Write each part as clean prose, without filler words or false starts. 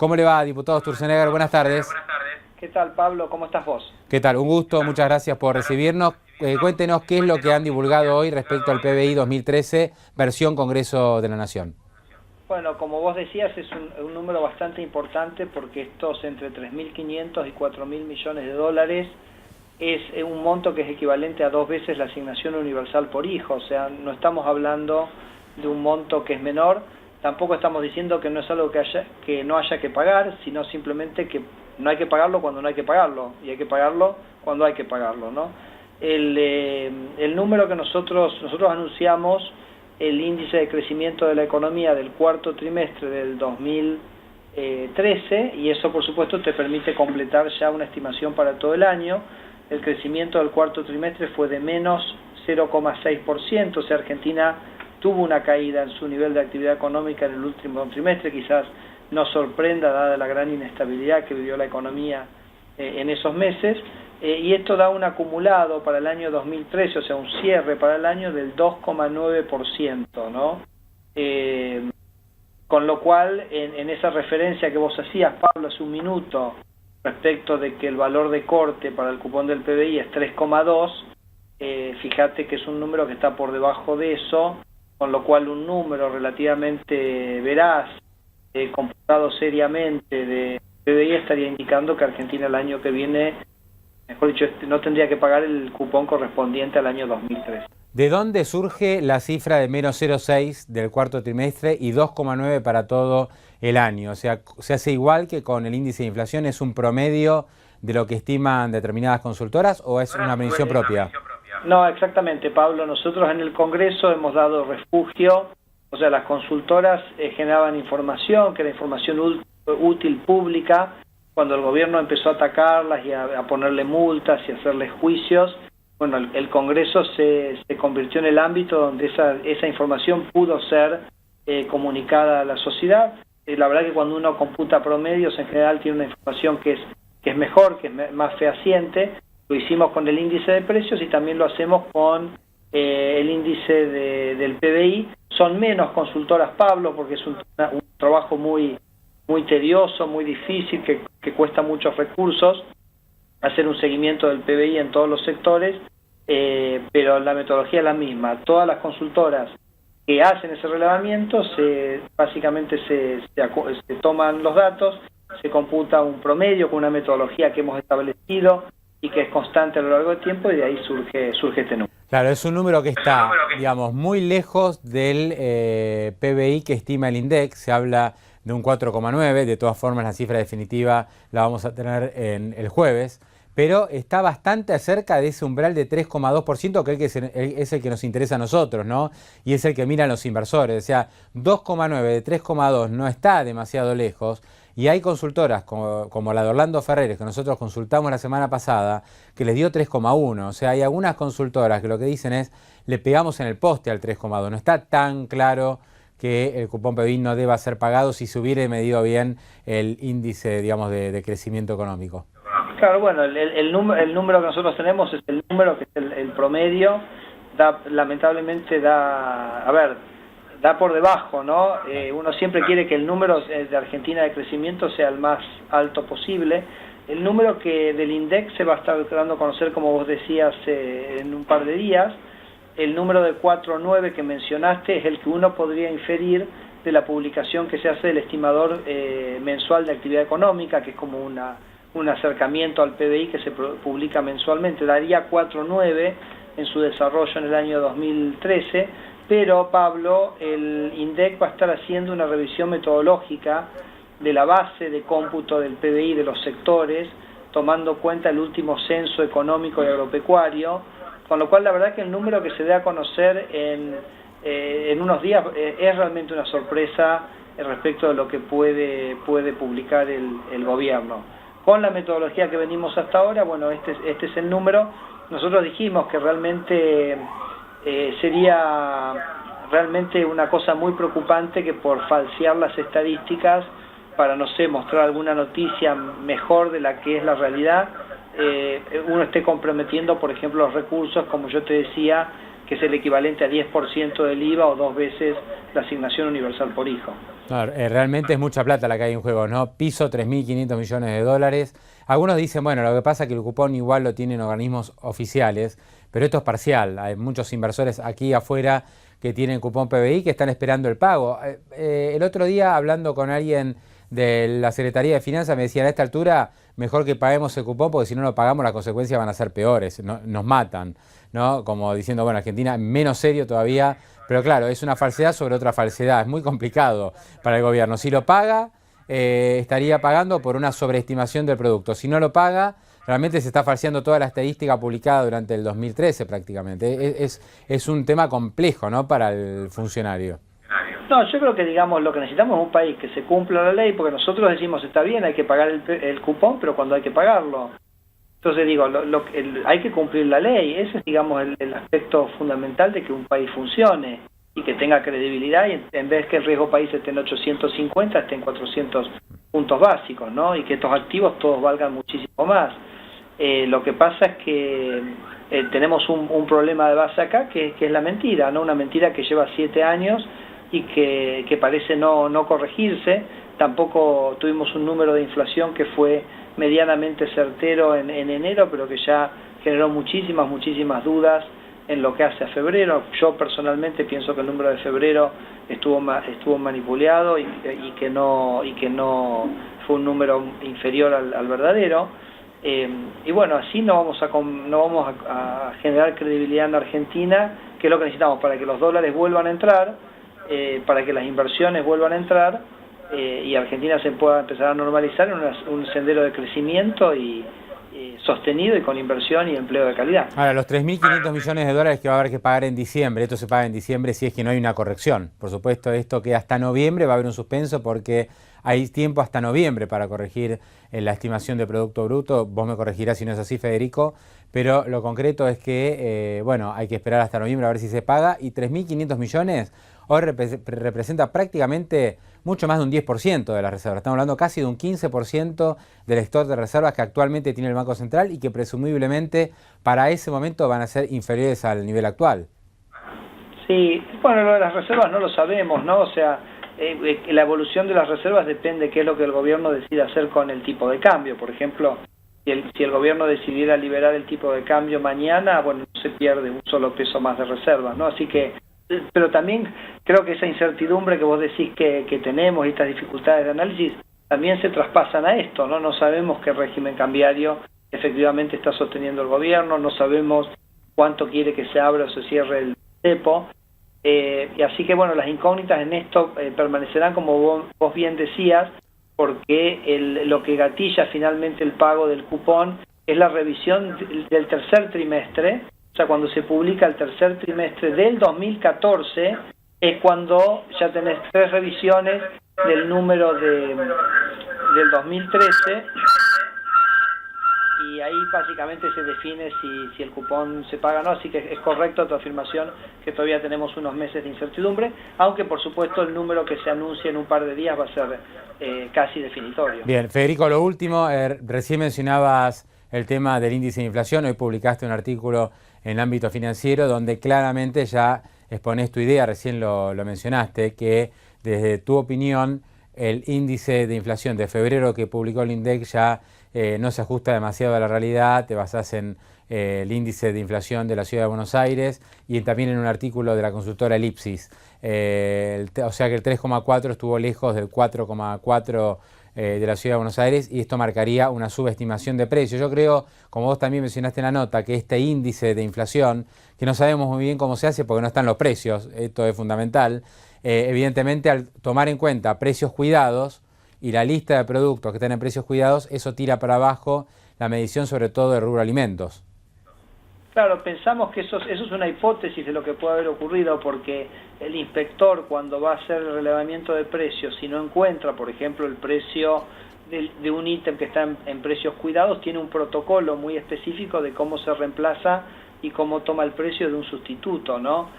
¿Cómo le va, diputado Sturzenegger? Buenas tardes. ¿Qué tal, Pablo? ¿Cómo estás vos? ¿Qué tal? Un gusto, muchas gracias por recibirnos. Cuéntenos qué es lo que han divulgado hoy respecto al PBI 2013, versión Congreso de la Nación. Bueno, como vos decías, es un número bastante importante porque estos entre 3.500 y 4.000 millones de dólares es un monto que es equivalente a 2 veces la asignación universal por hijo. O sea, no estamos hablando de un monto que es menor, tampoco estamos diciendo que no es algo que no haya que pagar, sino simplemente que no hay que pagarlo cuando no hay que pagarlo, y hay que pagarlo cuando hay que pagarlo, ¿no? El número que nosotros anunciamos, el índice de crecimiento de la economía del cuarto trimestre del 2013, y eso por supuesto te permite completar ya una estimación para todo el año. El crecimiento del cuarto trimestre fue de menos 0,6%, o sea, Argentina tuvo una caída en su nivel de actividad económica en el último trimestre, quizás nos sorprenda dada la gran inestabilidad que vivió la economía en esos meses, y esto da un acumulado para el año 2013, o sea, un cierre para el año del 2,9%, ¿no? Con lo cual, en esa referencia que vos hacías, Pablo, hace un minuto, respecto de que el valor de corte para el cupón del PBI es 3,2, fíjate que es un número que está por debajo de eso, con lo cual un número relativamente veraz, computado seriamente de PBI, estaría indicando que Argentina el año que viene, mejor dicho, no tendría que pagar el cupón correspondiente al año 2013. ¿De dónde surge la cifra de menos 0,6 del cuarto trimestre y 2,9 para todo el año? O sea, ¿se hace igual que con el índice de inflación? ¿Es un promedio de lo que estiman determinadas consultoras o es una medición propia? No, exactamente, Pablo. Nosotros en el Congreso hemos dado refugio, o sea, las consultoras generaban información, que era información útil pública, cuando el gobierno empezó a atacarlas y a ponerle multas y a hacerles juicios. Bueno, el Congreso se convirtió en el ámbito donde esa información pudo ser comunicada a la sociedad. La verdad que cuando uno computa promedios, en general tiene una información que es mejor, que es más fehaciente. Lo hicimos con el índice de precios y también lo hacemos con el índice del PBI. Son menos consultoras, Pablo, porque es un trabajo muy tedioso, muy difícil, que cuesta muchos recursos hacer un seguimiento del PBI en todos los sectores, pero la metodología es la misma. Todas las consultoras que hacen ese relevamiento básicamente se toman los datos, se computa un promedio con una metodología que hemos establecido y que es constante a lo largo del tiempo, y de ahí surge este número. Claro, es un número que está, digamos, muy lejos del PBI que estima el INDEC. Se habla de un 4,9, de todas formas la cifra definitiva la vamos a tener el jueves, pero está bastante cerca de ese umbral de 3,2%, que es el que nos interesa a nosotros, ¿no? Y es el que miran los inversores. O sea, 2,9 de 3,2 no está demasiado lejos, y hay consultoras como la de Orlando Ferreres, que nosotros consultamos la semana pasada, que les dio 3,1. O sea, hay algunas consultoras que lo que dicen es, le pegamos en el poste al 3,2. No está tan claro que el cupón PBI no deba ser pagado si se hubiera medido bien el índice, digamos, de crecimiento económico. Claro, bueno, el número que nosotros tenemos es el número que es el promedio, lamentablemente da por debajo, ¿no? Uno siempre quiere que el número de Argentina de crecimiento sea el más alto posible. El número que del INDEC se va a estar dando a conocer, como vos decías, en un par de días. El número de 4,9 que mencionaste es el que uno podría inferir de la publicación que se hace del estimador mensual de actividad económica, que es como un acercamiento al PBI que se publica mensualmente. Daría 4,9 en su desarrollo en el año 2013, pero, Pablo, el INDEC va a estar haciendo una revisión metodológica de la base de cómputo del PBI de los sectores, tomando cuenta el último censo económico y agropecuario, con lo cual la verdad que el número que se dé a conocer en unos días es realmente una sorpresa respecto de lo que puede publicar el gobierno. Con la metodología que venimos hasta ahora, bueno, este es el número. Nosotros dijimos que realmente sería realmente una cosa muy preocupante que por falsear las estadísticas para, no sé, mostrar alguna noticia mejor de la que es la realidad, uno esté comprometiendo, por ejemplo, los recursos, como yo te decía, que es el equivalente a 10% del IVA o 2 veces la asignación universal por hijo. No, realmente es mucha plata la que hay en juego, ¿no? Piso 3.500 millones de dólares. Algunos dicen, bueno, lo que pasa es que el cupón igual lo tienen organismos oficiales, pero esto es parcial. Hay muchos inversores aquí afuera que tienen cupón PBI que están esperando el pago. El otro día, hablando con alguien de la Secretaría de Finanzas, me decían, a esta altura mejor que paguemos el cupón porque si no lo pagamos las consecuencias van a ser peores, nos matan, ¿no? Como diciendo, bueno, Argentina menos serio todavía, pero claro, es una falsedad sobre otra falsedad, es muy complicado para el gobierno. Si lo paga, estaría pagando por una sobreestimación del producto. Si no lo paga, realmente se está falseando toda la estadística publicada durante el 2013 prácticamente. Es un tema complejo, ¿no?, para el funcionario. No, yo creo que, digamos, lo que necesitamos es un país que se cumpla la ley, porque nosotros decimos, está bien, hay que pagar el cupón, pero cuando hay que pagarlo. Entonces digo, hay que cumplir la ley. Ese es, digamos, el aspecto fundamental de que un país funcione y que tenga credibilidad, y en vez que el riesgo país esté en 850, esté en 400 puntos básicos, ¿no? Y que estos activos todos valgan muchísimo más. Lo que pasa es que tenemos un problema de base acá, que es la mentira, ¿no? Una mentira que lleva 7 años y que parece no corregirse. Tampoco tuvimos un número de inflación que fue medianamente certero en enero, pero que ya generó muchísimas dudas en lo que hace a febrero. Yo personalmente pienso que el número de febrero estuvo manipulado y que no fue un número inferior al verdadero. Y bueno, así no vamos a generar credibilidad en la Argentina, que es lo que necesitamos para que los dólares vuelvan a entrar, para que las inversiones vuelvan a entrar, y Argentina se pueda empezar a normalizar en un sendero de crecimiento y sostenido y con inversión y empleo de calidad. Ahora, los 3.500 millones de dólares que va a haber que pagar en diciembre, esto se paga en diciembre si es que no hay una corrección. Por supuesto, esto que hasta noviembre va a haber un suspenso porque hay tiempo hasta noviembre para corregir la estimación de Producto Bruto. Vos me corregirás si no es así, Federico, pero lo concreto es que, bueno, hay que esperar hasta noviembre a ver si se paga, y 3.500 millones hoy representa prácticamente mucho más de un 10% de las reservas. Estamos hablando casi de un 15% del stock de reservas que actualmente tiene el Banco Central y que presumiblemente para ese momento van a ser inferiores al nivel actual. Sí, bueno, lo de las reservas no lo sabemos, ¿no? O sea, la evolución de las reservas depende de qué es lo que el gobierno decida hacer con el tipo de cambio. Por ejemplo, si el gobierno decidiera liberar el tipo de cambio mañana, bueno, no se pierde un solo peso más de reservas, ¿no? Así que, pero también creo que esa incertidumbre que vos decís que tenemos y estas dificultades de análisis también se traspasan a esto, ¿no? No sabemos qué régimen cambiario efectivamente está sosteniendo el gobierno, no sabemos cuánto quiere que se abra o se cierre el cepo, y así que, bueno, las incógnitas en esto permanecerán, como vos bien decías, porque lo que gatilla finalmente el pago del cupón es la revisión del tercer trimestre. O sea, cuando se publica el tercer trimestre del 2014, es cuando ya tenés 3 revisiones del número del 2013, y ahí básicamente se define si el cupón se paga o no. Así que es correcto tu afirmación que todavía tenemos unos meses de incertidumbre, aunque por supuesto el número que se anuncia en un par de días va a ser casi definitorio. Bien, Federico, lo último, recién mencionabas el tema del índice de inflación. Hoy publicaste un artículo en el ámbito financiero donde claramente ya exponés tu idea, recién lo mencionaste, que desde tu opinión el índice de inflación de febrero que publicó el INDEC ya no se ajusta demasiado a la realidad. Te basás en el índice de inflación de la Ciudad de Buenos Aires y también en un artículo de la consultora Elipsis. O sea que el 3,4 estuvo lejos del 4,4 de la Ciudad de Buenos Aires, y esto marcaría una subestimación de precios. Yo creo, como vos también mencionaste en la nota, que este índice de inflación, que no sabemos muy bien cómo se hace porque no están los precios, esto es fundamental, evidentemente al tomar en cuenta precios cuidados y la lista de productos que están en precios cuidados, eso tira para abajo la medición sobre todo de rubro alimentos. Claro, pensamos que eso es una hipótesis de lo que puede haber ocurrido, porque el inspector, cuando va a hacer el relevamiento de precios, si no encuentra, por ejemplo, el precio de un ítem que está en precios cuidados, tiene un protocolo muy específico de cómo se reemplaza y cómo toma el precio de un sustituto, ¿no?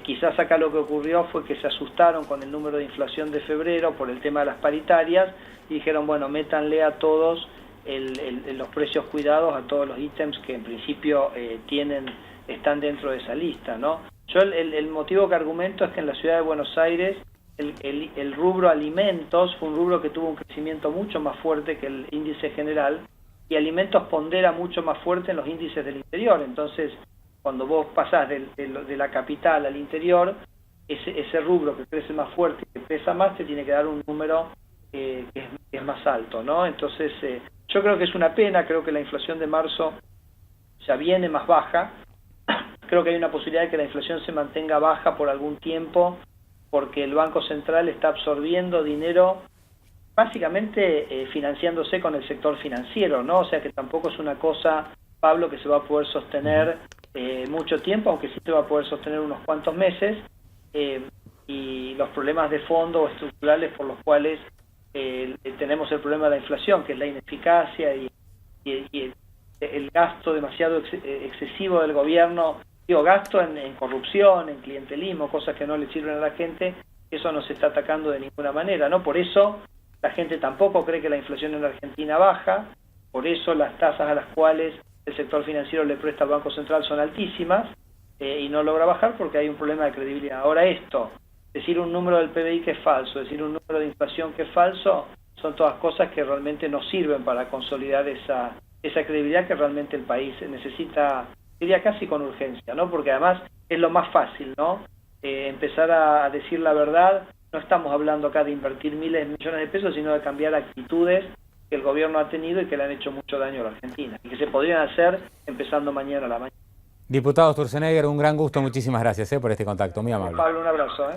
Quizás acá lo que ocurrió fue que se asustaron con el número de inflación de febrero por el tema de las paritarias y dijeron, bueno, métanle a todos los precios cuidados, a todos los ítems que en principio tienen están dentro de esa lista, ¿no? Yo el motivo que argumento es que en la ciudad de Buenos Aires el rubro alimentos fue un rubro que tuvo un crecimiento mucho más fuerte que el índice general, y alimentos pondera mucho más fuerte en los índices del interior. Entonces, cuando vos pasás de la capital al interior, ese rubro que crece más fuerte y que pesa más, te tiene que dar un número que es más alto, ¿no? Entonces, yo creo que es una pena, creo que la inflación de marzo ya viene más baja. Creo que hay una posibilidad de que la inflación se mantenga baja por algún tiempo, porque el Banco Central está absorbiendo dinero, básicamente financiándose con el sector financiero, ¿no? O sea que tampoco es una cosa, Pablo, que se va a poder sostener mucho tiempo, aunque sí se va a poder sostener unos cuantos meses, y los problemas de fondo o estructurales por los cuales tenemos el problema de la inflación, que es la ineficacia y el gasto demasiado excesivo del gobierno, gasto en corrupción, en clientelismo, cosas que no le sirven a la gente, eso no se está atacando de ninguna manera, ¿no? Por eso la gente tampoco cree que la inflación en Argentina baja, por eso las tasas a las cuales el sector financiero le presta al Banco Central son altísimas, y no logra bajar porque hay un problema de credibilidad. Ahora esto, decir un número del PBI que es falso, decir un número de inflación que es falso, son todas cosas que realmente no sirven para consolidar esa credibilidad que realmente el país necesita, diría casi con urgencia, ¿no? Porque además es lo más fácil, ¿no? Empezar a decir la verdad. No estamos hablando acá de invertir miles de millones de pesos, sino de cambiar actitudes que el gobierno ha tenido y que le han hecho mucho daño a la Argentina, y que se podrían hacer empezando mañana a la mañana. Diputado Sturzenegger, un gran gusto, muchísimas gracias por este contacto, muy amable. Pablo, un abrazo.